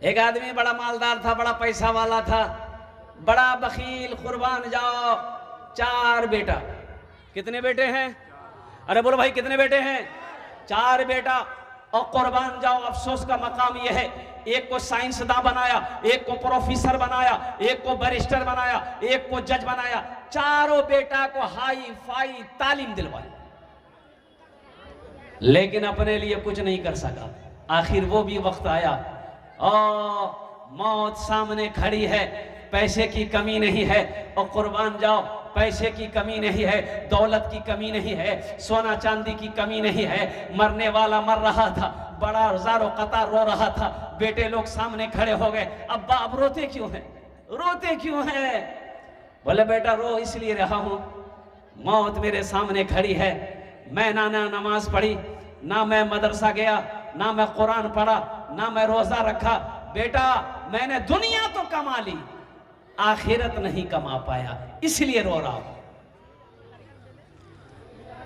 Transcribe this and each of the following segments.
एक आदमी बड़ा मालदार था, बड़ा पैसा वाला था, बड़ा बखील, कुर्बान जाओ। 4 बेटा। कितने बेटे हैं? अरे बोलो भाई, कितने बेटे हैं? 4 बेटा। और कुर्बान जाओ, अफसोस का मकाम यह है, एक को साइंसदान बनाया, एक को प्रोफेसर बनाया, एक को बैरिस्टर बनाया, एक को जज बनाया। चारों बेटा को हाई फाई तालीम दिलवाई, लेकिन अपने लिए कुछ नहीं कर सका। आखिर वो भी वक्त आया और मौत सामने खड़ी है। पैसे की कमी नहीं है, और कुर्बान जाओ, पैसे की कमी नहीं है, दौलत की कमी नहीं है, सोना चांदी की कमी नहीं है। मरने वाला मर रहा था, बड़ा ज़ारो कतार रो रहा था। बेटे लोग सामने खड़े हो गए। अब्बा अब रोते क्यों हैं? रोते क्यों हैं? बोले बेटा रो इसलिए रहा हूं, मौत मेरे सामने खड़ी है। मैं ना नमाज पढ़ी, ना मैं मदरसा गया, ना मैं कुरान पढ़ा, ना मैं रोजा रखा। बेटा मैंने दुनिया तो कमा ली, आखिरत नहीं कमा पाया, इसलिए रो रहा हूं।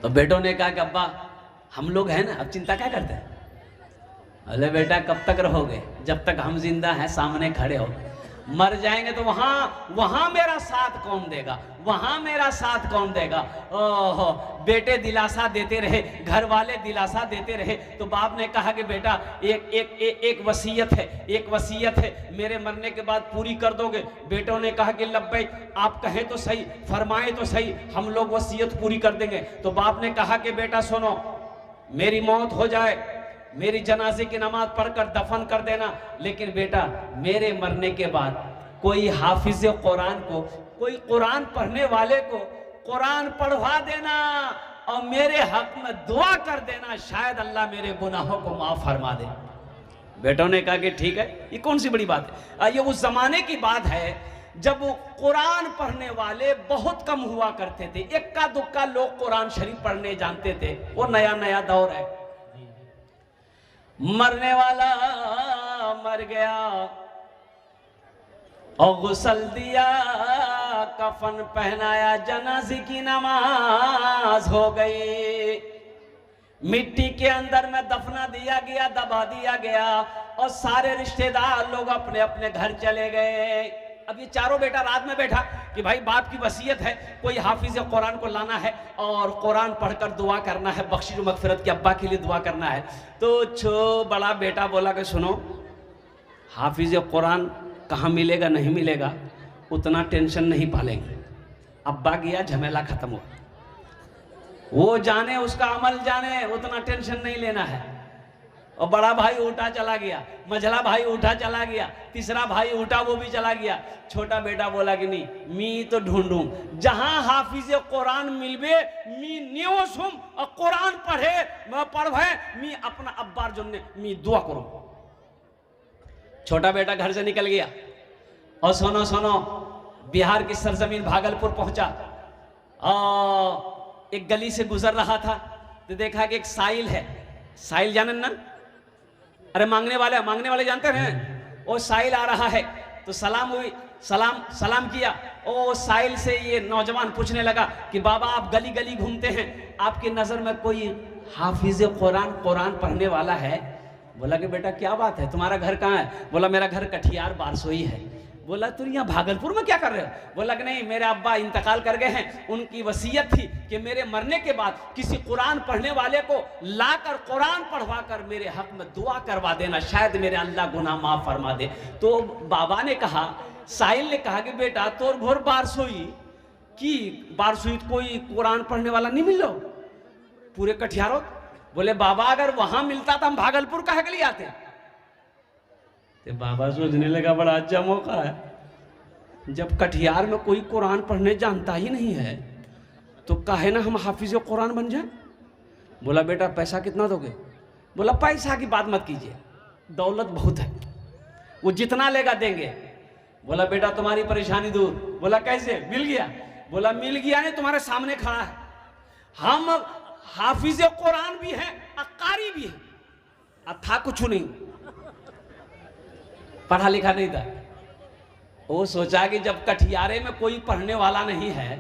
तो बेटों ने कहा कि अब्बा हम लोग हैं ना, अब चिंता क्या करते हैं? अरे बेटा कब तक रहोगे? जब तक हम जिंदा हैं सामने खड़े हो। मर जाएंगे तो वहां मेरा साथ कौन देगा? वहां मेरा साथ कौन देगा? ओहो, बेटे दिलासा देते रहे, घर वाले दिलासा देते रहे। तो बाप ने कहा कि बेटा एक वसीयत है, एक वसीयत है, मेरे मरने के बाद पूरी कर दोगे? बेटों ने कहा कि लब्बैक, आप कहें तो सही, फरमाए तो सही, हम लोग वसीयत पूरी कर देंगे। तो बाप ने कहा कि बेटा सुनो, मेरी मौत हो जाए, मेरी जनाजे की नमाज पढ़कर दफन कर देना, लेकिन बेटा मेरे मरने के बाद कोई हाफिज कुरान को, कोई कुरान पढ़ने वाले को कुरान पढ़वा देना और मेरे हक में दुआ कर देना, शायद अल्लाह मेरे गुनाहों को माफ फरमा दे। बेटों ने कहा कि ठीक है, ये कौन सी बड़ी बात है? ये उस जमाने की बात है जब कुरान पढ़ने वाले बहुत कम हुआ करते थे, इक्का दुक्का लोग कुरान शरीफ पढ़ने जानते थे। वो नया नया दौर है। मरने वाला मर गया और गुसल दिया, कफन पहनाया, जनाजे की नमाज हो गई, मिट्टी के अंदर में दफना दिया गया, दबा दिया गया, और सारे रिश्तेदार लोग अपने अपने घर चले गए। अब ये चारों बेटा रात में बैठा कि भाई बाप की वसीयत है, कोई हाफिज कुरान को लाना है और कुरान पढ़कर दुआ करना है, बख्शिश मगफिरत की, अब्बा के लिए दुआ करना है। तो बड़ा बेटा बोला कि सुनो, हाफिज कुरान कहाँ मिलेगा नहीं मिलेगा उतना टेंशन नहीं पालेंगे। अब्बा गया, झमेला खत्म हुआ, वो जाने उसका अमल जाने, उतना टेंशन नहीं लेना है। और बड़ा भाई उठा चला गया, मझला भाई उठा चला गया, तीसरा भाई उठा वो भी चला गया। छोटा बेटा बोला कि नहीं, मी तो ढूंढूं, जहां हाफिज कुरान मिलबे मी नियोसुम और कुरान पढ़े मैं पढ़वे, मी अपना अब्बार जुन्ने मी दुआ करूं। छोटा बेटा घर से निकल गया और सुनो बिहार की सरजमीन भागलपुर पहुंचा और एक गली से गुजर रहा था तो देखा कि एक साइल है। साइल जानन ना? अरे मांगने वाले जानते हैं? वो साइल आ रहा है तो सलाम हुई, सलाम किया। ओ साइल से ये नौजवान पूछने लगा कि बाबा आप गली गली घूमते हैं, आपकी नजर में कोई हाफिज कुरान पढ़ने वाला है? बोला कि बेटा क्या बात है, तुम्हारा घर कहाँ है? बोला मेरा घर कटिहार बारसोई है। बोला तू यहाँ भागलपुर में क्या कर रहे हो? बोला कि नहीं, मेरे अब्बा इंतकाल कर गए हैं, उनकी वसीयत थी कि मेरे मरने के बाद किसी कुरान पढ़ने वाले को लाकर कुरान पढ़वा कर मेरे हक में दुआ करवा देना, शायद मेरे अल्लाह गुनाह माफ फरमा दे। तो बाबा ने कहा, साहिल ने कहा कि बेटा तोर भोर बारसोई की बारसोई कोई कुरान पढ़ने वाला नहीं मिल लो पूरे कटिहारों? बोले बाबा अगर वहां मिलता तो हम भागलपुर कहा के लिए आते। तो बाबा सोचने लगा बड़ा अच्छा मौका है, जब कटिहार में कोई कुरान पढ़ने जानता ही नहीं है तो काहे ना हम हाफिज कुरान बन जाए। बोला बेटा पैसा कितना दोगे? बोला पैसा की बात मत कीजिए, दौलत बहुत है, वो जितना लेगा देंगे। बोला बेटा तुम्हारी परेशानी दूर। बोला कैसे? मिल गया। बोला मिल गया नहीं, तुम्हारे सामने खड़ा है, हम हाफिज कुरान भी है, अकारी भी है, था कुछ नहीं, पढ़ा लिखा नहीं था। वो सोचा कि जब कटिहारे में कोई पढ़ने वाला नहीं है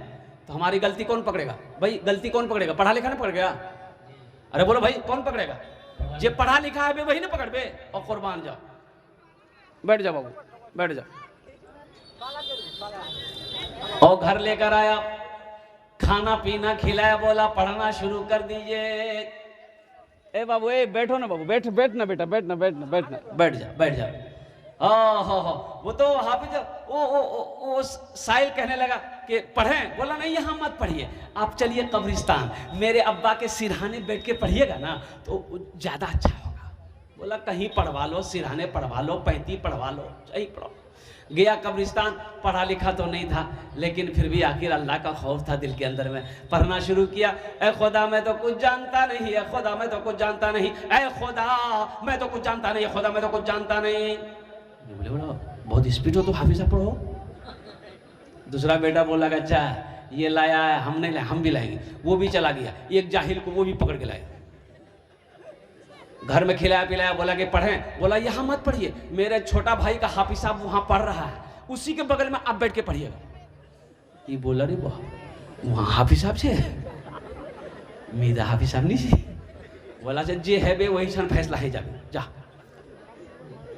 तो हमारी गलती कौन पकड़ेगा? भाई गलती कौन पकड़ेगा? पढ़ा लिखा नहीं पकड़ेगा? अरे बोलो भाई कौन पकड़ेगा? जे पढ़ा लिखा है वही ना पकड़ बे। और कुर्बान जाओ, बैठ जाओ बाबू, बैठ जाओ। और घर लेकर आया, खाना पीना खिलाया, बोला पढ़ना शुरू कर दीजिए। ए बाबू, ए बैठो ना बाबू, बैठना बेटा, बैठना, बैठ जा, बैठ जा। हाँ, वो तो हाफिज वो साहिल कहने लगा कि पढ़ें। बोला नहीं, यहाँ मत पढ़िए, आप चलिए कब्रिस्तान, मेरे अब्बा के सिरहाने बैठ के पढ़िएगा ना तो ज़्यादा अच्छा होगा। बोला कहीं पढ़वा लो, सिरहाने पढ़वा लो, 35 पढ़वा लो, यही पढ़ो। गया कब्रिस्तान, पढ़ा लिखा तो नहीं था, लेकिन फिर भी आखिर अल्लाह का खौफ था दिल के अंदर में। पढ़ना शुरू किया। ए खुदा मैं तो कुछ जानता नहीं, ए खुदा मैं तो कुछ जानता नहीं, ए खुदा मैं तो कुछ जानता नहीं, खुदा मैं तो कुछ जानता नहीं। बोले बोला बहुत स्पीड हो तो हाफिज़ा पढ़ो। दूसरा बेटा बोला अच्छा ये लाया है, हम नहीं लाए, हम भी लाएंगे। वो भी चला गया, एक जाहिल को वो भी पकड़ के लाए, घर में खिलाया पिलाया, बोला कि पढ़ें। बोला यहाँ मत पढ़िए, मेरे छोटा भाई का हाफिज साहब वहाँ पढ़ रहा है, उसी के बगल में आप बैठ के पढ़िएगा। ये बोला रे वहाँ हाफिज साहब से मीदा हाफिज साहब नहीं से। बोला जे है बे वही सन फैसला है, जा।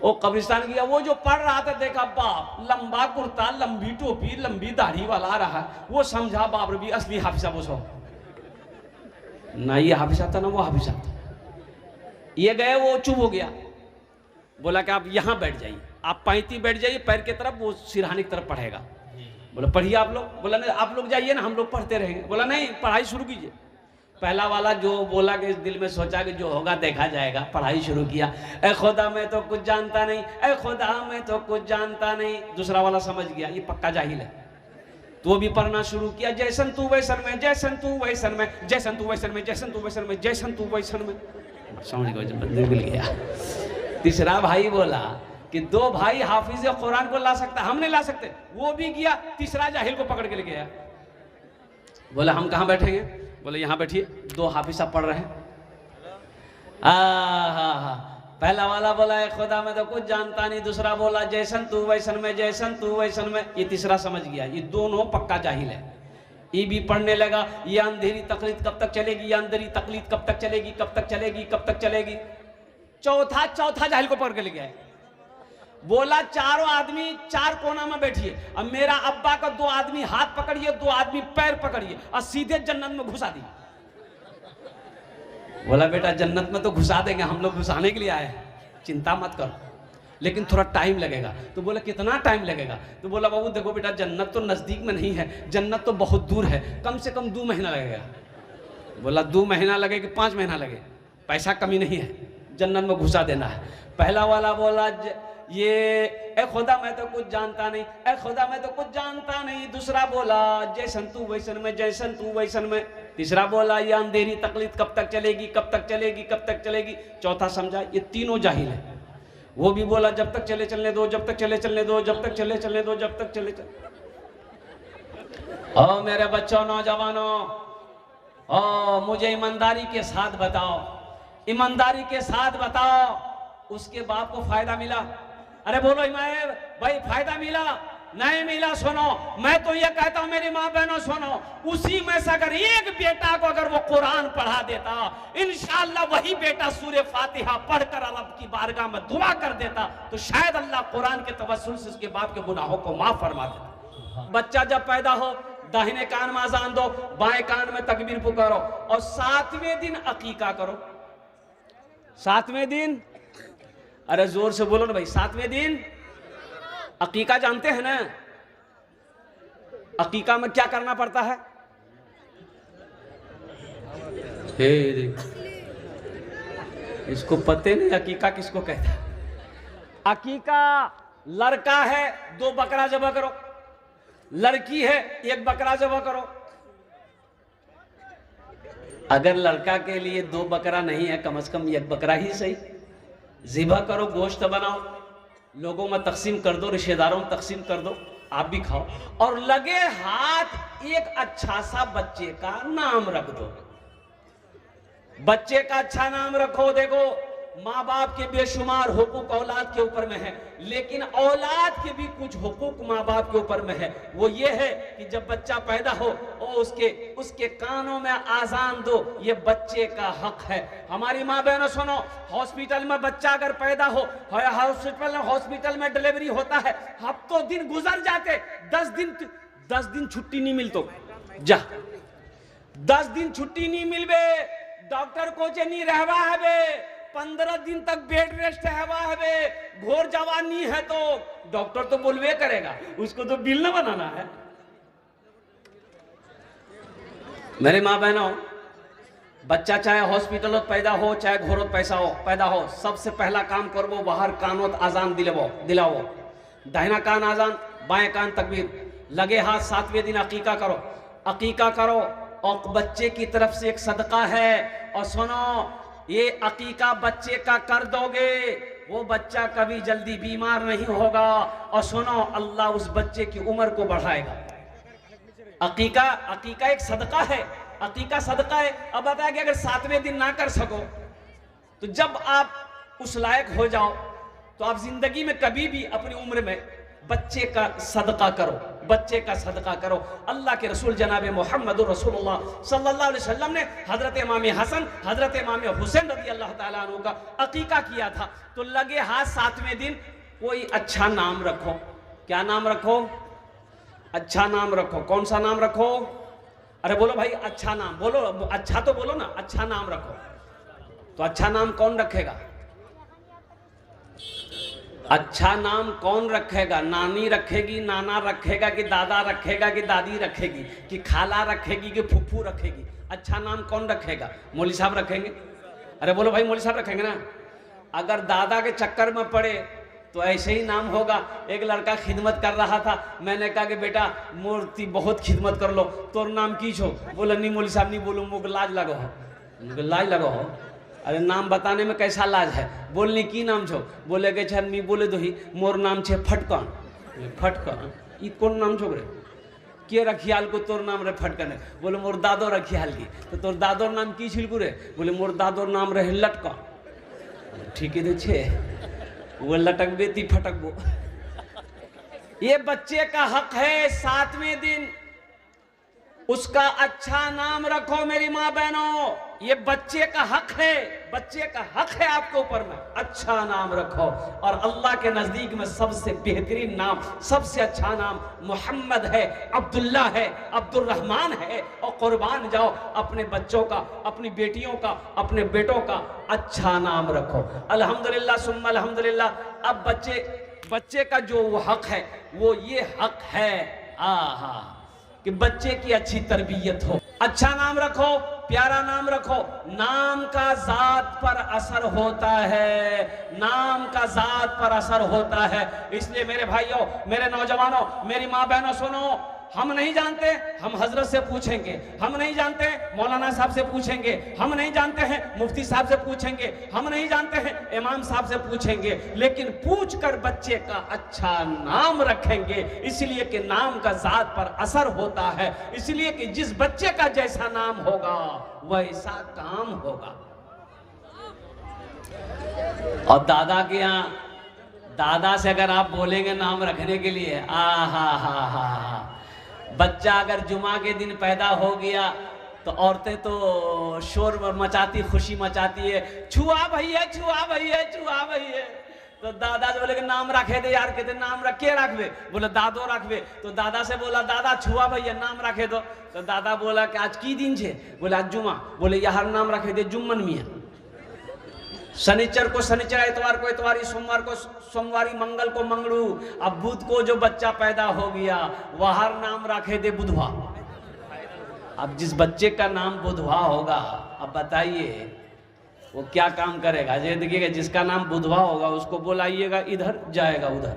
वो कब्रिस्तान गया, वो जो पढ़ रहा था देखा बाप लंबा कुर्ता, लंबी टोपी, लंबी दाढ़ी वाला आ रहा, वो समझा बाप रे भी असली हाफिज साहब वो ना, ये हाफिज साहब था ना वो हाफिज साहब था। ये गए, वो चुप हो गया। बोला कि आप यहाँ बैठ जाइए, आप 35 बैठ जाइए पैर की तरफ, वो सिरहाने की तरफ पढ़ेगा। बोला पढ़िए आप लोग। बोला नहीं आप लोग जाइए ना, हम लोग पढ़ते रहेंगे। बोला नहीं पढ़ाई शुरू कीजिए। पहला वाला जो बोला कि दिल में सोचा कि जो होगा देखा जाएगा, पढ़ाई शुरू किया। ए खुदा मैं तो कुछ जानता नहीं, ए खुदा मैं तो कुछ जानता नहीं। दूसरा वाला समझ गया ये पक्का जाहिल है, तो वो भी पढ़ना शुरू किया। जैसन तू वैसन में, जैसन तू वैसन में, जैसन तू वैसन में, जैसन तू वैसन में, जैसन तू वैसन में। समझ गए, बंदे मिल गया। तीसरा भाई बोला कि 2 भाई हाफिज कुरान को ला सकता, हम नहीं ला सकते। वो भी गया, तीसरा जाहिल को पकड़ के ले गया। बोला हम कहाँ बैठेंगे? बोले यहाँ बैठिए, 2 हाफिज साहब पढ़ रहे हैं। पहला वाला बोला है खुदा मैं तो कुछ जानता नहीं, दूसरा बोला जैसन तू वैसन में, जैसन तू वैसन में। ये तीसरा समझ गया, ये दोनों पक्का जाहिल है। ये भी पढ़ने लगा, ये अंधेरी तकलीद कब तक चलेगी, ये अंधेरी तकलीद कब तक चलेगी, कब तक चलेगी, कब तक चलेगी। चौथा जाहिल को पकड़ के ले गया। बोला चारों आदमी 4 कोना में बैठिए, अब मेरा अब्बा का 2 आदमी हाथ पकड़िए, 2 आदमी पैर पकड़िए और सीधे जन्नत में घुसा दी। बोला बेटा जन्नत में तो घुसा देंगे, हम लोग घुसाने के लिए आए हैं, चिंता मत करो, लेकिन थोड़ा टाइम लगेगा। तो बोला कितना टाइम लगेगा? तो बोला बाबू देखो बेटा जन्नत तो नजदीक में नहीं है, जन्नत तो बहुत दूर है, कम से कम 2 महीना लगेगा। बोला 2 महीना लगे कि 5 महीना लगे, पैसा कमी नहीं है, जन्नत में घुसा देना है। पहला वाला बोला ये ए खुदा मैं तो कुछ जानता नहीं, ए खुदा मैं तो कुछ जानता नहीं। दूसरा बोला जैसन तू वैसन में, जैसन तू वैसन में। तीसरा बोला ये अंधेरी तकलीफ कब तक चलेगी, कब तक चलेगी, कब तक चलेगी। चौथा समझा ये तीनों जाहिल है। वो भी बोला जब तक चले चलने दो, जब तक चले चलने दो, जब तक चले चलने दो, जब तक चले चलने। ओ मेरे बच्चों नौजवानों, ओ मुझे ईमानदारी के साथ बताओ, ईमानदारी के साथ बताओ उसके बाप को फायदा मिला? अरे बोलो इमाम भाई फायदा मिला? नहीं मिला। सुनो मैं तो ये कहता हूं मेरी माँ बहनों सुनो, उसी में से अगर एक बेटा को अगर वो कुरान पढ़ा देता, इंशाअल्लाह वही बेटा सूरह फातिहा पढ़कर रब की बारगाह में दुआ कर देता, तो शायद अल्लाह कुरान के तवस्सुल से उसके बाप के गुनाहों को माफ फरमा देता। बच्चा जब पैदा हो दाहिने कान में अजान दो, बाएं कान में तकबीर पुकारो और 7वें दिन अकीका करो। 7वें दिन, अरे जोर से बोलो ना भाई, 7वें दिन अकीका जानते हैं ना? अकीका में क्या करना पड़ता है? इसको पते नहीं अकीका किसको कहता है। अकीका लड़का है 2 बकरा ज़बह करो, लड़की है 1 बकरा ज़बह करो। अगर लड़का के लिए 2 बकरा नहीं है, कम से कम 1 बकरा ही सही ज़िबा करो, गोश्त बनाओ, लोगों में तकसीम कर दो, रिश्तेदारों में तकसीम कर दो, आप भी खाओ, और लगे हाथ एक अच्छा सा बच्चे का नाम रख दो। बच्चे का अच्छा नाम रखो। देखो माँ बाप के बेशुमार हुकूक औलाद के ऊपर में है, लेकिन औलाद के भी कुछ हुकूक माँ बाप के ऊपर में है। वो ये है कि जब बच्चा पैदा हो और उसके कानों में आजान दो, ये बच्चे का हक है। हमारी माँ बहनों सुनो, हॉस्पिटल में बच्चा अगर पैदा हो, हॉस्पिटल में डिलीवरी होता है, हफ्तों दिन गुजर जाते, 10 दिन छुट्टी नहीं मिलतो जा, 10 दिन छुट्टी नहीं मिलबे, डॉक्टर को जे नहीं रहवा है बे, 15 दिन तक बेड रेस्ट है बे, घोर जवानी है तो डॉक्टर तो बोलवे करेगा, उसको तो बिल ना बनाना है। मेरे माँ बहनों, बच्चा चाहे हॉस्पिटल पैदा हो चाहे घोरों पैदा हो, सबसे पहला काम करबो बाहर कानोत आजान दिलाओ, दाहिना कान आजान, बाएं कान तकबीर, लगे हाथ 7वें दिन अकीका करो और बच्चे की तरफ से एक सदका है। और सुनो, ये अकीका बच्चे का कर दोगे, वो बच्चा कभी जल्दी बीमार नहीं होगा। और सुनो, अल्लाह उस बच्चे की उम्र को बढ़ाएगा। अकीका एक सदका है, अकीका सदका है। अब बताया कि अगर 7वें दिन ना कर सको तो जब आप उस लायक हो जाओ तो आप जिंदगी में कभी भी अपनी उम्र में बच्चे का सदका करो। अल्लाह के रसूल जनाब मोहम्मद रसूलुल्लाह सल्लल्लाहु अलैहि वसल्लम ने हजरत इमाम हसन, हजरत इमाम हुसैन रज़ी अल्लाह ताला अन्हु का अकीका किया था। तो लगे हाथ 7वें दिन कोई अच्छा नाम रखो। क्या नाम रखो? अच्छा नाम रखो। कौन सा नाम रखो? अरे बोलो भाई, अच्छा नाम बोलो, अच्छा तो बोलो ना, अच्छा नाम रखो। तो अच्छा नाम कौन रखेगा? अच्छा नाम कौन रखेगा? नानी रखेगी, नाना रखेगा, कि दादा रखेगा, कि दादी रखेगी, कि खाला रखेगी, कि फुफ्फू रखेगी? अच्छा नाम कौन रखेगा? मौली साहब रखेंगे? अरे बोलो भाई, मौली साहब रखेंगे ना। अगर दादा के चक्कर में पड़े तो ऐसे ही नाम होगा। एक लड़का खिदमत कर रहा था, मैंने कहा कि बेटा मूर्ति बहुत खिदमत कर लो, तोर नाम की छो? बोला नहीं मौली साहब नहीं बोलूँ, मुझे लाज लगो हो। लाज लगो हो? अरे नाम बताने में कैसा लाज है? बोलने की नाम छो? बोले के छे नहीं बोले दो ही, मोर नाम छे फटकन। फटकन ई कौन नाम छो रे? के रखियाल को तोर नाम रे फटकन? बोले मोर दादो रखियाल की। तो तोर दादोर नाम की छिलकू रे? बोले मोर दादोर नाम रहे लटकन। ठीक है छे, वो लटक बेती फटकबो। ये बच्चे का हक है, 7वें दिन उसका अच्छा नाम रखो। मेरी माँ बहनों, ये बच्चे का हक है, बच्चे का हक है आपके ऊपर में अच्छा नाम रखो। और अल्लाह के नजदीक में सबसे बेहतरीन नाम, सबसे अच्छा नाम मोहम्मद है, अब्दुल्ला है, अब्दुल रहमान है। और कुर्बान जाओ अपने बच्चों का, अपनी बेटियों का, अपने बेटों का अच्छा नाम रखो। अल्हम्दुलिल्लाह सुम्मा अल्हम्दुलिल्लाह। अब बच्चे का जो वो हक है, वो ये हक है कि बच्चे की अच्छी तरबियत हो, अच्छा नाम रखो, प्यारा नाम रखो। नाम का जात पर असर होता है, नाम का जात पर असर होता है। इसलिए मेरे भाइयों, मेरे नौजवानों, मेरी माँ बहनों सुनो, हम नहीं जानते, हम हजरत से पूछेंगे। हम नहीं जानते, मौलाना साहब से पूछेंगे। हम नहीं जानते हैं, मुफ्ती साहब से पूछेंगे। हम नहीं जानते हैं, इमाम साहब से पूछेंगे। लेकिन पूछ कर बच्चे का अच्छा नाम रखेंगे, इसलिए कि नाम का जात पर असर होता है। इसलिए कि जिस बच्चे का जैसा नाम होगा वैसा काम होगा। और दादा के यहाँ, दादा से अगर आप बोलेंगे नाम रखने के लिए, हा, बच्चा अगर जुमा के दिन पैदा हो गया तो औरतें तो शोर मचाती, खुशी मचाती है, छुआ भैया, छुआ भैया, छुआ भैया। तो दादा से बोले कि नाम रखे दे यार। कहते नाम रखे रखबे? बोले दादो रखबे। तो दादा से बोला दादा छुआ भैया नाम रखे दो। तो दादा बोला कि आज की दिन छे? बोले आज जुमा। बोले यार नाम रखे दे जुम्मन मियाँ। शनिचर को शनिचर, इतवार को इतवारी, सोमवार को सोमवारी, मंगल को मंगलू। अब बुध को जो बच्चा पैदा हो गया वह नाम रखे दे बुधवा। अब जिस बच्चे का नाम बुधवा होगा, अब बताइए वो क्या काम करेगा? ये देखिएगा, जिसका नाम बुधवा होगा उसको बुलाइएगा इधर, जाएगा उधर।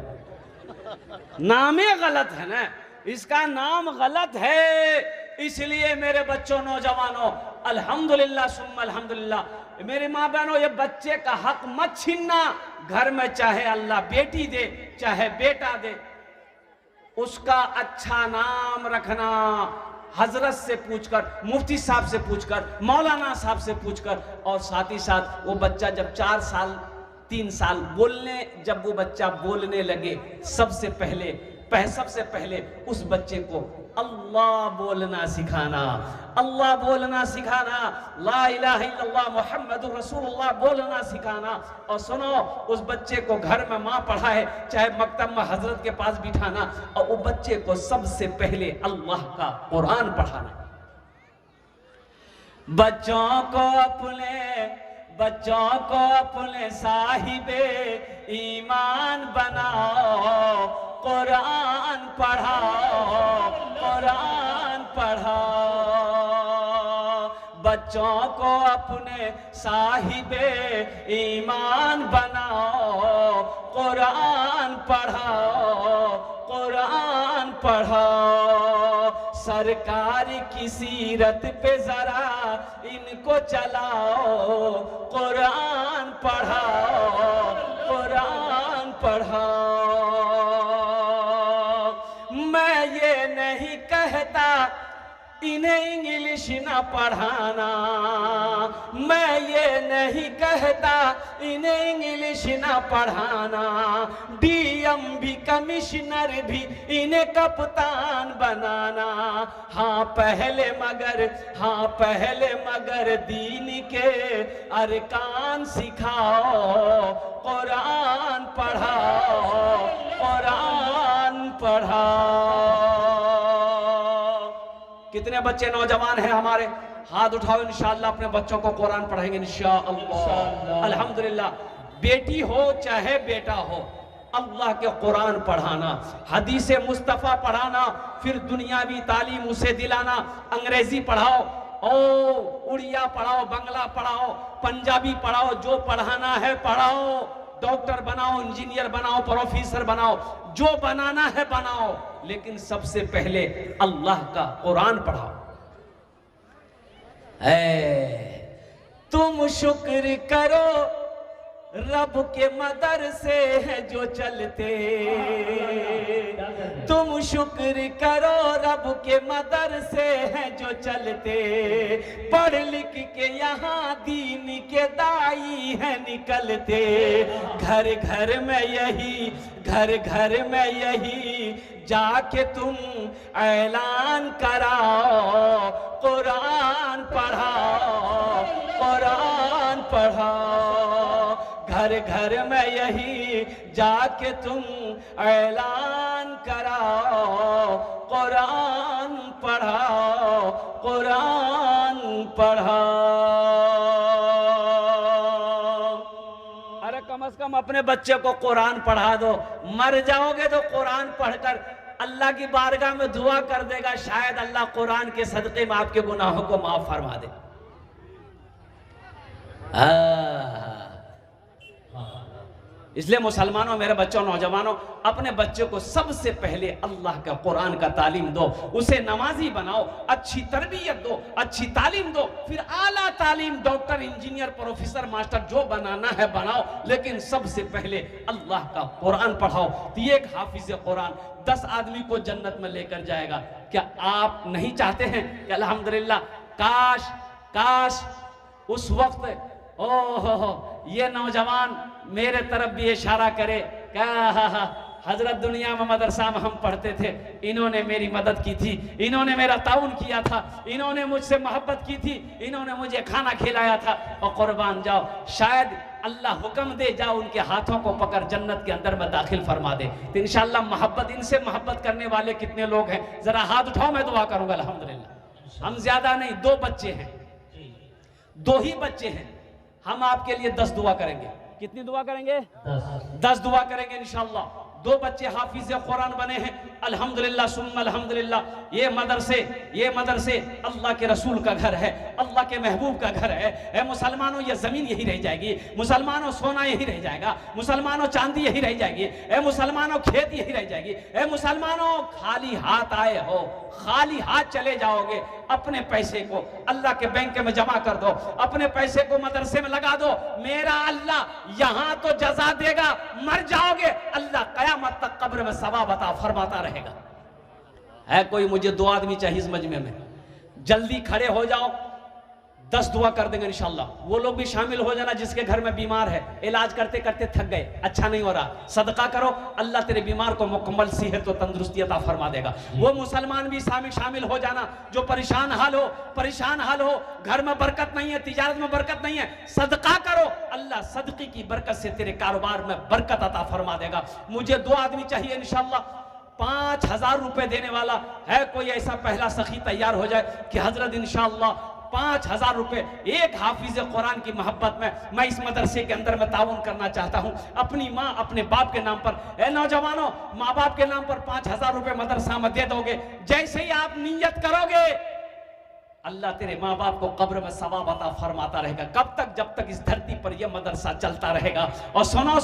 नामे गलत है ना, इसका नाम गलत है। इसलिए मेरे बच्चों, नौजवानों, अल्हम्दुलिल्लाह सुम्मा अल्हम्दुलिल्लाह। मेरे माँ बहनों, ये बच्चे का हक मत छीनना। घर में चाहे अल्लाह बेटी दे चाहे बेटा दे, उसका अच्छा नाम रखना हजरत से पूछकर, मुफ्ती साहब से पूछकर, मौलाना साहब से पूछकर, और साथ ही साथ वो बच्चा जब 4 साल 3 साल जब वो बच्चा बोलने लगे, सबसे पहले उस बच्चे को अल्लाह बोलना सिखाना, अल्लाह बोलना सिखाना, ला इलाहा इल्लल्लाह मुहम्मदुर रसूलुल्लाह बोलना सिखाना। और सुनो, उस बच्चे को घर में माँ पढ़ाए, चाहे मकतब में हजरत के पास बिठाना, और वो बच्चे को सबसे पहले अल्लाह का कुरान पढ़ाना। बच्चों को अपने साहिबे ईमान बनाओ, कुरान पढ़ाओ, कुरान पढ़ाओ। बच्चों को अपने साहिबे ईमान बनाओ, कुरान पढ़ाओ, कुरान पढ़ाओ। सरकार की सीरत पे जरा इनको चलाओ, कुरान पढ़ाओ, कुरान पढ़ाओ। मैं ये नहीं कहता इन्हें इंग्लिश ना पढ़ाना, मैं ये नहीं कहता इन्हें इंग्लिश ना पढ़ाना। डीएम भी, कमिश्नर भी, इन्हें कप्तान बनाना। हाँ पहले मगर दीन के अरकान सिखाओ, कुरान पढ़ाओ, कुरान पढ़ाओ। कितने बच्चे नौजवान हैं हमारे? हाथ उठाओ, इंशाअल्लाह अपने बच्चों को कुरान पढ़ाएंगे इंशाअल्लाह। अल्हम्दुलिल्लाह। बेटी हो चाहे बेटा हो, अल्लाह के कुरान पढ़ाना, हदीसे मुस्तफ़ा पढ़ाना, फिर दुनियावी तालीम उसे दिलाना। अंग्रेजी पढ़ाओ, उड़िया पढ़ाओ, बंगला पढ़ाओ, पंजाबी पढ़ाओ, जो पढ़ाना है पढ़ाओ। डॉक्टर बनाओ, इंजीनियर बनाओ, प्रोफेसर बनाओ, जो बनाना है बनाओ, लेकिन सबसे पहले अल्लाह का कुरान पढ़ाओ। तुम शुक्र करो रब के मदरसे हैं जो चलते, तुम शुक्र करो रब के मदरसे हैं जो चलते। पढ़ लिख के यहाँ दीन के दाई हैं निकलते। घर घर में यही जाके तुम ऐलान कराओ, कुरान पढ़ाओ, कुरान पढ़ाओ। घर में यही जाके तुम ऐलान कराओ, कुरान पढ़ाओ, कुरान पढ़ाओ। अरे कम से कम अपने बच्चे को कुरान पढ़ा दो। मर जाओगे तो कुरान पढ़कर अल्लाह की बारगाह में दुआ कर देगा, शायद अल्लाह कुरान के सदक़े में आपके गुनाहों को माफ फरमा दे। इसलिए मुसलमानों, मेरे बच्चों, नौजवानों, अपने बच्चे को सबसे पहले अल्लाह का कुरान का तालीम दो, उसे नमाजी बनाओ, अच्छी तरबियत दो, अच्छी तालीम दो, फिर आला तालीम, डॉक्टर, इंजीनियर, प्रोफेसर, मास्टर, जो बनाना है बनाओ, लेकिन सबसे पहले अल्लाह का कुरान पढ़ाओ। तो ये एक हाफिज कुरान 10 आदमी को जन्नत में लेकर जाएगा। क्या आप नहीं चाहते हैं कि अल्हम्दुलिल्लाह काश उस वक्त ये नौजवान मेरे तरफ भी इशारा करे, क्या हजरत दुनिया में मदरसा में हम पढ़ते थे, इन्होंने मेरी मदद की थी, इन्होंने मेरा ताउन किया था, इन्होंने मुझसे मोहब्बत की थी, इन्होंने मुझे खाना खिलाया था, और कुर्बान जाओ, शायद अल्लाह हुक्म दे, जाओ उनके हाथों को पकड़ जन्नत के अंदर में दाखिल फरमा दे। तो इंशाअल्लाह मोहब्बत, इनसे मोहब्बत करने वाले कितने लोग हैं? जरा हाथ उठाओ, मैं दुआ करूंगा। अल्हम्दुलिल्लाह। हम ज्यादा नहीं, 2 बच्चे हैं, 2 ही बच्चे हैं। हम आपके लिए 10 दुआ करेंगे। कितनी दुआ करेंगे? 10 दुआ करेंगे इंशाअल्लाह। 2 बच्चे हाफिज कुरान बने हैं, अल्हम्दुलिल्लाह सुम्मा अल्हम्दुलिल्लाह। ये मदरसे अल्लाह के रसूल का घर है, अल्लाह के महबूब का घर है। ए मुसलमानों, ये जमीन यही रह जाएगी, मुसलमानों सोना यही रह जाएगा, मुसलमानों चांदी यही रह जाएगी, ए मुसलमानों खेत यही रह जाएगी, ए मुसलमानों खाली हाथ आए हो, खाली हाथ चले जाओगे। अपने पैसे को अल्लाह के बैंक में जमा कर दो, अपने पैसे को मदरसे में लगा दो। मेरा अल्लाह यहां तो जजा देगा, मर जाओगे अल्लाह कयामत तक कब्र में सवाब अता फरमाता रहेगा। है कोई? मुझे 2 आदमी चाहिए इस मजमे में। जल्दी खड़े हो जाओ, 10 दुआ कर देंगे इंशाल्लाह। वो लोग भी शामिल हो जाना जिसके घर में बीमार है, इलाज करते करते थक गए, अच्छा नहीं हो रहा, सदका करो, अल्लाह तेरे बीमार को मुकम्मल सेहत और तंदुरुस्ती अता फरमा देगा। वो मुसलमान भी शामिल हो जाना जो परेशान हाल हो, घर में बरकत नहीं है, तिजारत में बरकत नहीं है, सदका करो, अल्लाह सदक़े की बरकत से तेरे कारोबार में बरकत अता फरमा देगा। मुझे 2 आदमी चाहिए इंशाल्लाह। 5000 रुपए देने वाला है कोई ऐसा पहला सखी तैयार हो जाए कि हजरत इंशाल्लाह 5000 रुपए एक हाफिज कुरान की मोहब्बत में मैं इस मदरसे के अंदर में ताउन करना चाहता हूं। अपनी माँ अपने बाप के नाम पर, ए नौजवानों, माँ बाप के नाम पर 5000 रुपए मदरसा में दे दोगे। जैसे ही आप नियत करोगे अल्लाह तेरे माँ बाप को कब्र में सवाब अता फरमाता रहेगा। कब तक? जब तक इस धरती पर यह मदरसा चलता रहेगा। और सुनो,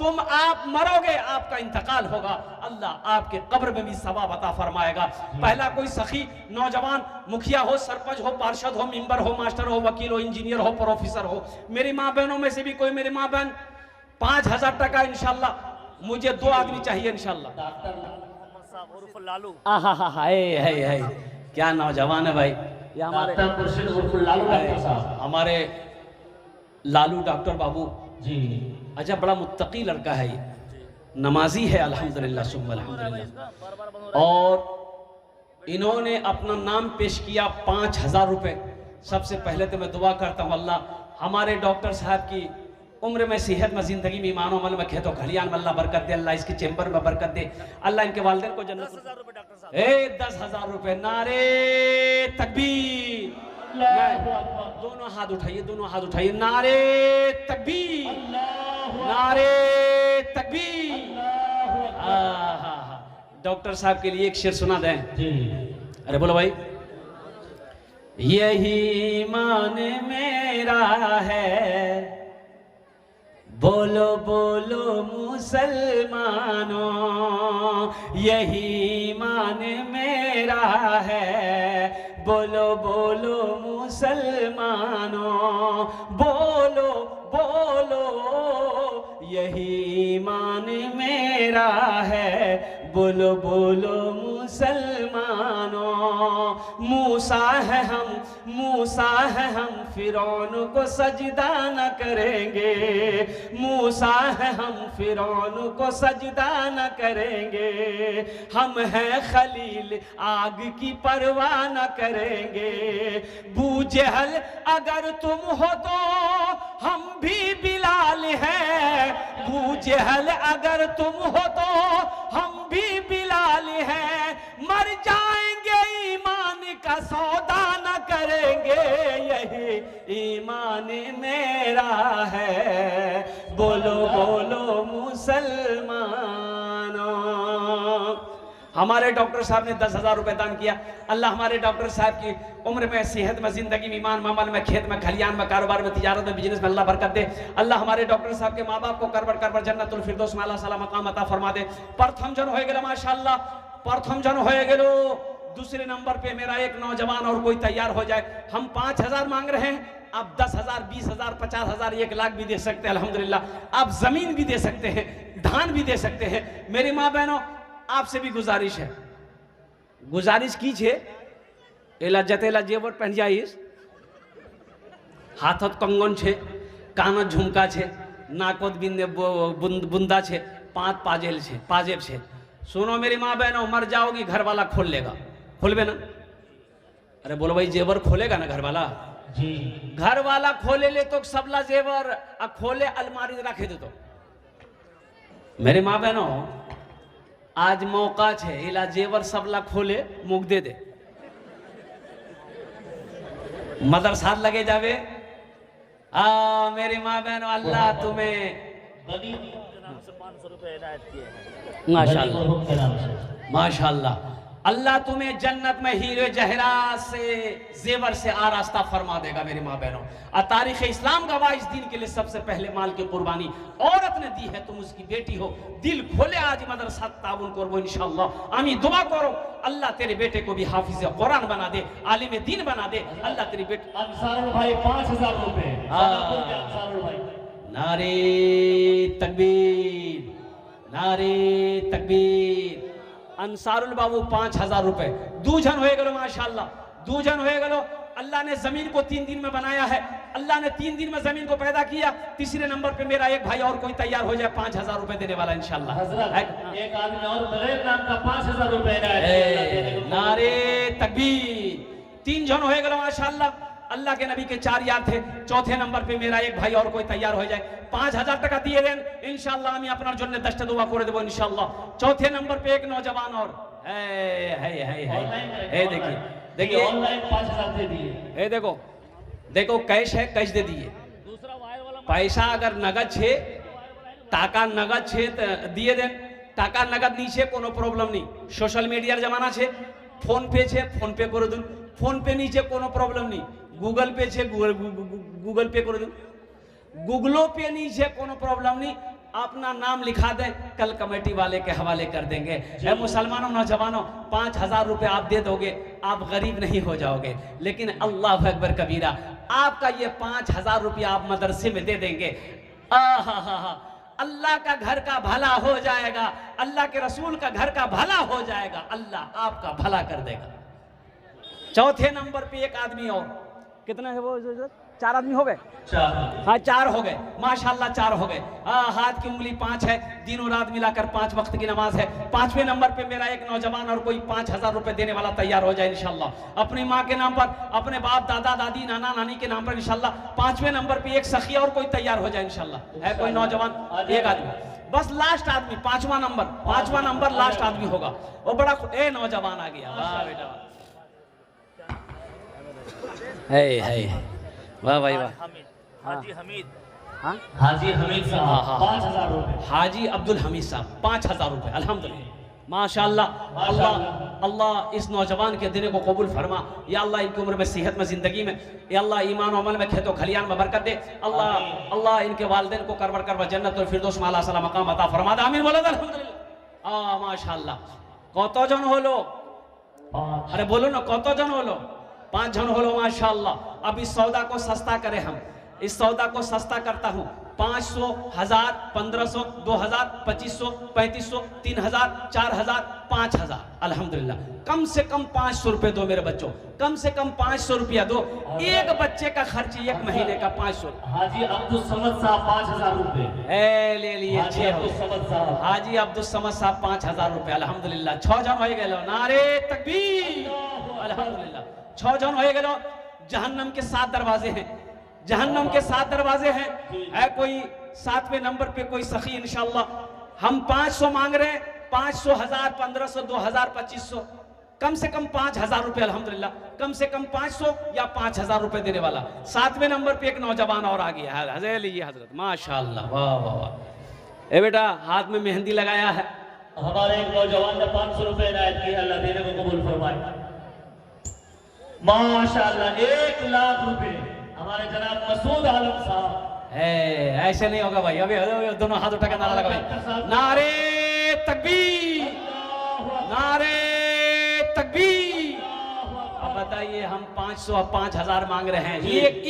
तुम आप मरोगे, आपका इंतकाल होगा, अल्लाह आपके कब्र में भी सवाब अता फरमाएगा। पहला कोई सखी नौजवान, मुखिया हो, सरपंच हो, पार्षद हो, मेंबर हो, मास्टर हो, वकील हो, इंजीनियर हो, प्रोफेसर हो, मेरी माँ बहनों में से भी कोई मेरी माँ बहन 5000 टका इंशाल्लाह। मुझे 2 आदमी चाहिए इंशाल्लाह। क्या नौजवान है भाई, ये हमारे लालू डॉक्टर बाबू जी। अच्छा, बड़ा मुत्तकी लड़का है, ये नमाजी है अल्हम्दुलिल्लाह सुम्मा अल्हम्दुलिल्लाह। और इन्होंने अपना नाम पेश किया 5000 रुपए। सबसे पहले तो मैं दुआ करता हूँ अल्लाह हमारे डॉक्टर साहब की उम्र में, सेहत में, जिंदगी में, ईमान अमल में, खेतों खलियान में अल्लाह बरकत दे, अल्लाह इसके चेंबर में बरकत दे, अल्लाह इनके वालिदैन को जन्नत। 10,000 रुपए। नारे तकबीर, दोनों हाथ उठाइए, नारे तकबीर, नारे तकबीर। डॉक्टर साहब के लिए एक शेर सुना दें। अरे बोलो भाई। यही ईमान मेरा है, बोलो बोलो मुसलमानों, यही ईमान मेरा है, बोलो बोलो मुसलमानों, बोलो बोलो यही ईमान मेरा है, बोलो बोलो मुसलमानों। मूसा है हम फिरौन को सजदा न करेंगे, मूसा है हम फिरौन को सजदा न करेंगे, हम हैं खलील आग की परवाह न करेंगे। बूजहल अगर तुम हो तो हम भी बिलाल हैं, बूजहल अगर तुम हो तो हम भी बिलाल हैं, मर जाएंगे ईमान का सौदा न करेंगे, यही ईमान मेरा है, बोलो बोलो मुसलमानों। हमारे डॉक्टर साहब ने 10,000 रुपए दान किया। अल्लाह हमारे डॉक्टर साहब की उम्र में, सेहत में, जिंदगी में, ईमान में, अमल में, खेत में, खलियान में, कारोबार में, तिजारत में, बिजनेस में अल्लाह बरकत दे। अल्लाह हमारे डॉक्टर साहब के माँ बाप को करबर जन्नतुल फिरदौस में अल्लाह सला मकाम अता फरमा दे। प्रथम जन हो गेलो माशाअल्लाह, प्रथम जन हो गेलो। दूसरे नंबर पे मेरा एक नौजवान और कोई तैयार हो जाए। हम 5000 मांग रहे हैं, आप 10,000, 20,000, 50,000, 1 लाख भी दे सकते हैं अल्हम्दुलिल्लाह। आप जमीन भी दे सकते हैं, धान भी दे सकते हैं। मेरी माँ बहनों, आपसे भी गुजारिश है, गुजारिश कीजिए, एला जतेला जेवर पहन जाइस, हाथत कंगन छे, कानत झुमका छे, नाकोत बुंदा छे, पाजेब छे। सुनो मेरी माँ बहनों, मर जाओगी घर वाला खोल लेगा, खोलबे ना? अरे बोलो भाई, जेवर खोलेगा ना घर वाला जी? घर वाला खोले ले तो सबला जेवर खोले अलमारी रखे दे। तो मेरी माँ बहनों, आज मौका छे, इला जेवर सबला खोले मुख दे दे, मदरसा लगे जावे। मेरी माँ बहनों, अल्लाह तुम्हें 500 रुपए इनायत किए हैं। माशाअल्लाह माशाअल्लाह। अल्लाह तुम्हें जन्नत में हीरे जहरात से, जेवर से आरास्ता फरमा देगा। मेरी माँ बहनों, और तारीख इस्लाम गवाह इस दिन के लिए सबसे पहले माल की कुर्बानी औरत ने दी है। तुम उसकी बेटी हो, दिल खोले आज मदरसा ताउन करो इंशाअल्लाह। आमीन दुआ करो, अल्लाह तेरे बेटे को भी हाफिज कुरान बना दे, आलिम दीन बना दे। अल्लाह तेरे बेटे अंसारुल भाई 5000 रुपए। नारे तकबीर, नारे तकबीर। अंसारुल बाबू 5000 रुपए। दूजन हो गए माशाअल्लाह। दो जन हो गलो अल्लाह ने जमीन को 3 दिन में बनाया है, अल्लाह ने 3 दिन में जमीन को पैदा किया। तीसरे नंबर पे मेरा एक भाई और कोई तैयार हो जाए 5000 रुपए देने वाला इंशाल्लाह। हजरत एक आदमी और बगैर नाम का 5000 रुपए नारे तकबीर। 3 जन हो गलो माशाल्लाह। अल्लाह के नबी के 4 यार थे। चौथे नंबर पे मेरा एक भाई और कोई तैयार हो जाए 5000 টাকা দিয়ে দেন ইনশাআল্লাহ আমি আপনার জন্য 10টা দোয়া করে দেব ইনশাআল্লাহ। चौथे नंबर पे एक नौजवान और है देखिए ऑनलाइन 5000 दे दिए। ए देखो कैश है, कैश दे दिए। दूसरा वायर वाला पैसा अगर नगद छे टाका नगद छे तो दिए देन, टाका नगद नीचे कोनो प्रॉब्लम नहीं। सोशल मीडियार जमाना छे, फोन पे छे फोन पे कर दूं, फोन पे नीचे कोनो प्रॉब्लम नहीं। गूगल पे छे गूगल पे कर दूं, गूगलों पे नीचे कोनो प्रॉब्लम नहीं। अपना नाम लिखा दें, कल कमेटी वाले के हवाले कर देंगे। ए मुसलमानों नौजवानों 5000 रुपए आप दे दोगे, आप गरीब नहीं हो जाओगे। लेकिन अल्लाह अकबर कबीरा, आपका ये 5000 रुपया आप मदरसे में दे देंगे, अल्लाह का घर का भला हो जाएगा, अल्लाह के रसूल का घर का भला हो जाएगा, अल्लाह आपका भला कर देगा। चौथे नंबर पे एक आदमी और, कितना है वो? 4 आदमी हो गए। हाँ 4 हो गए माशाल्लाह, 4 हो गए। हाथ की उंगली 5 है, दिनों रात मिलाकर 5 वक्त की नमाज है। 5वें नंबर पे मेरा एक नौजवान और कोई 5000 रुपए देने वाला तैयार हो जाए इंशाल्लाह। अपनी माँ के नाम पर, अपने बाप दादा दादी नाना नानी के नाम पर इंशाल्लाह। 5वें नंबर पे एक सखी और कोई तैयार हो जाए इंशाल्लाह। है कोई नौजवान? एक आदमी बस, लास्ट आदमी 5वां नंबर लास्ट आदमी होगा। वो बड़ा नौजवान आ गया। वाह बेटा है वाह भाई वाह। हाजी हमीद, हाँ हाजी हमीद साहब 5000 रुपए। हाजी अब्दुल हमीद साहब 5000 रुपए अल्हम्दुलिल्लाह माशाल्लाह। अल्लाह इस नौजवान के दिन को कबूल फरमा। या अल्लाह इनकी उम्र में, सेहत में, जिंदगी में, या अल्लाह ईमान अमल में, खेतों खलियान में बरकत दे। अल्लाह इनके वालिदैन को करवर करवा जन्नत और फिरदौस में आला साला मकाम अता फरमा दे। आमीन बोलो अल्हम्दुलिल्लाह। माशाल्लाह। কতজন হলো? अरे बोलो ना কতজন হলো? 5 जन हो लो माशाल्लाह। अब इस सौदा को सस्ता करें हम, इस सौदा को सस्ता करता हूँ। 500, 1000, 1500, 2000, 2500, 3500, 3000, 4000, 5000 अल्हम्दुलिल्लाह। कम से कम 500 रुपए दो मेरे बच्चों, कम से कम 500 रुपया दो। एक बच्चे का खर्च 1 महीने का 500। हाजी अब्दुल समद साहब 5000 रुपए ले लिए। हाजी अब्दुल समद साहब, हाजी अब्दुल समद साहब 5000 रुपए अल्हम्दुलिल्लाह। 6 जन हो गए। नारे तकबीर अल्हम्दुलिल्लाह। 6 जन हो गए। जहन्नम के 7 दरवाजे हैं, जहन्नम के 7 दरवाजे हैं। है कोई 7वें नंबर पे कोई सखी इंशाल्लाह। हम 500 मांग रहे हैं, 500, 1000, 1500, 2000, 2500, कम से कम 5000 रुपए अल्हम्दुलिल्लाह। कम से कम 500 या 5000 रुपए देने वाला। 7वें नंबर पे एक नौजवान और आ गया है। हजरत माशाल्लाह, वाह वाह वाह। ए बेटा हाथ में मेहंदी लगाया है। हमारे एक नौजवान ने 500 रुपए इनायत किए, अल्लाह देने को कबूल फरमाए माशाल्लाह। 1 लाख रुपए हमारे जनाब मसूद आलम साहब। ऐसे नहीं होगा भाई। अभी दोनों हाथ उठा के नारा लगा भाई। नारे तकबीर, नारे तकबीर। अब बताइए हम 500 और 5000 मांग रहे हैं।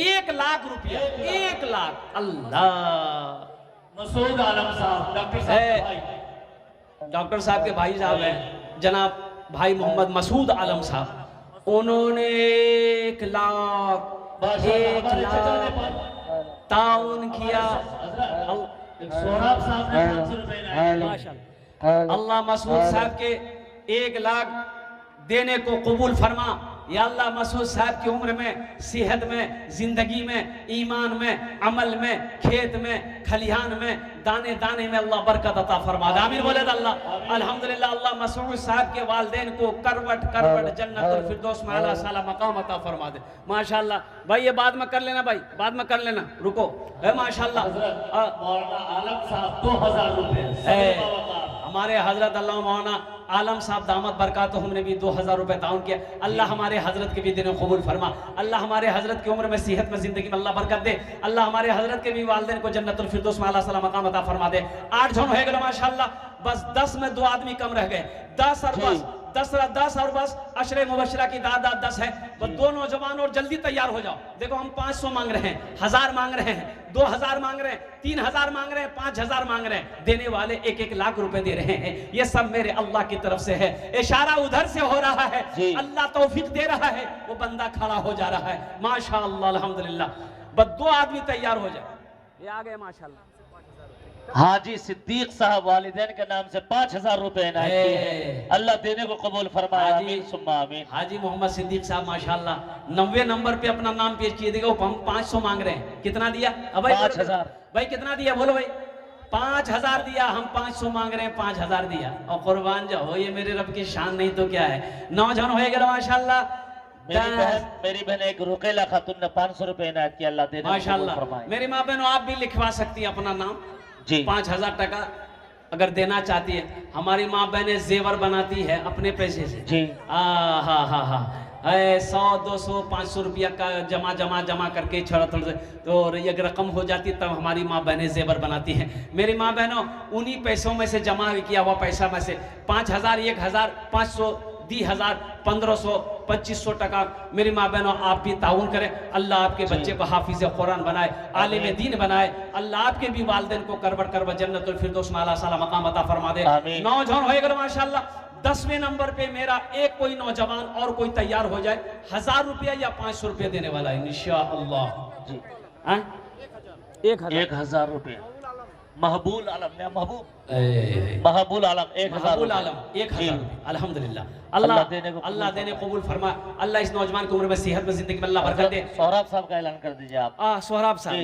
1 लाख रुपया, 1 लाख। अल्लाह। मसूद आलम साहब डॉक्टर साहब के भाई साहब हैं जनाब भाई मोहम्मद मसूद आलम साहब। उन्होंने 1 लाख ताउन किया। सोहराब साहब ने 500 रुपए इनायत। अल्लाह मसूद साहब के 1 लाख देने को कबूल फरमा। या अल्लाह मसूद साहब की उम्र में, सेहत में, जिंदगी में, ईमान में, अमल में, खेत में, खलिहान में, दाने दाने में अल्लाह बरकत अता फरमा दे। आमीन बोले अल्लाह। अल्हम्दुलिल्लाह। अल्लाह मसूद साहब के वालिदैन को करवट करवट जन्नतुल फिरदौस में आला साला मकाम अता फरमा दे माशाल्लाह। भाई ये बाद में कर लेना, भाई बाद में कर लेना, रुको। माशाल्लाह। मौलाना आलम साहब 2000 रुपए। हमारे हजरत अल्लाह मौलाना आलम साहब दामद बरकात हमने भी 2000 रुपए ताउन किया। अल्लाह हमारे हजरत के भी दिनों कबूल फरमा। अल्लाह हमारे हजरत की उम्र में, सेहत में, जिंदगी में अल्लाह बरकत दे। अल्लाह हमारे हजरत के भी वालिदैन को जन्नतुल फिरदौस में आला साला मकाम अता फरमा दे। 8 जन हो गए माशाल्लाह। बस 10 में 2 आदमी कम रह गए। 10 और 10 और बस अशरे मुबशरा की दादा 10 है। बस 2 नौजवान और जल्दी तैयार हो जाओ। देखो हम 500 मांग रहे हैं, 1000 मांग रहे हैं, 2000 मांग रहे हैं, 3000 मांग रहे हैं, 5000 मांग रहे हैं। देने वाले 1-1 लाख रुपए दे रहे हैं। ये सब मेरे अल्लाह की तरफ से है। इशारा उधर से हो रहा है, अल्लाह तौफीक दे रहा है, वो बंदा खड़ा हो जा रहा है। माशाअल्लाह अल्हम्दुलिल्लाह। बस 2 आदमी तैयार हो जाए। ये आ गए माशाअल्लाह। हाजी सिद्दीक साहब वालिदैन के नाम से 5000 रुपए इनायत किए हैं। अल्लाह देने को कबूल फरमाए। आमीन सुम्मा आमीन। हाजी मोहम्मद सिद्दीक साहब माशाअल्लाह 90 नंबर पे अपना नाम पेश किए। देखो हम 500 मांग रहे हैं। कितना दिया? अब भाई 5000। भाई कितना दिया बोलो भाई? 5000 दिया। हम 500 मांग रहे हैं, 5000 दिया। और कुर्बान जाओ, ये मेरे रब की शान नहीं तो क्या है। नौजवान हो गया माशाअल्लाह। मेरी बहन एक रुकेला खातून ने 500 रुपए इनायत किया। अल्लाह देने को कबूल माशाअल्लाह। फरमाए। मेरी माँ बहनों आप भी लिखवा सकती है अपना नाम जी। 5000 टका अगर देना चाहती है। हमारी माँ बहनें जेवर बनाती है अपने पैसे से जी। हाँ 100 200 500 रुपया का जमा करके थोड़ा तो एक रकम हो जाती तब हमारी माँ बहनें जेवर बनाती हैं। मेरी माँ बहनों उन्हीं पैसों में से जमा किया हुआ पैसा में से 5000 1000 500 10,000 1500 2500 टका मेरी माँ बहनों आप भी ताउन करें। अल्लाह आपके बच्चे को हाफिज कुरान बनाए, आलिम दीन बनाए। अल्लाह आपके भी वालिदैन को करब जन्नतुल फिरदौस में अल्लाह साला मकाम अता फरमा दे। नौजवान होएगा माशाअल्लाह। 10वें नंबर पे मेरा एक कोई नौजवान और कोई तैयार हो जाए 1000 रुपया या 500 रुपया देने वाला है इंशाअल्लाह जी। 1000 रुपया महबूल आलम महबूल आलम 1000 अल्हम्दुलिल्लाह। अल्लाह देने कबूल फरमा। अल्लाह इस नौजवान की उम्र में सेहत में जिंदगी में अल्लाह बरकत दे। सोहराब साहब का ऐलान कर दीजिए आप। सोहराब साहब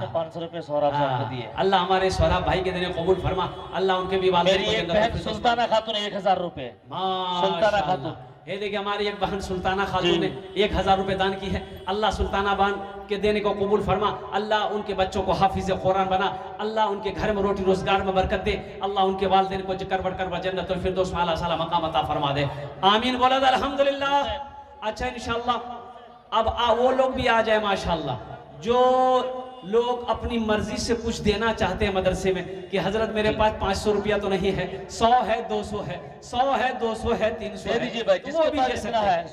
ने 500 रुपए सोहराब साहब को दिए। अल्लाह हमारे सोहराब भाई के देने कबूल फरमा। अल्लाह उनके भी वालिदैन सुल्ताना खातून 1000 रुपए। सुल्ताना खातून ये देखिए हमारी एक बहन सुल्ताना खातून ने 1000 रुपए दान की है। अल्लाह सुल्ताना बहन के देने को कबूल फरमा। अल्लाह उनके बच्चों को हाफिज कुरान बना। अल्लाह उनके घर में रोटी रोजगार में बरकत दे। अल्लाह उनके वालिदैन को करब जन्नतुल फिरदौस में अल्लाह साला मकाम अता फरमा दे। आमीन बोला अल्हम्दुलिल्लाह। अच्छा इंशाअल्लाह अब वो लोग भी आ जाए माशाअल्लाह जो लोग अपनी मर्जी से कुछ देना चाहते हैं मदरसे में कि हजरत मेरे पास 500 रुपया तो नहीं है, 100 है 200 है 100 है 200 है 300 है, दे दीजिए भाई, वो भी दे सकते हैं।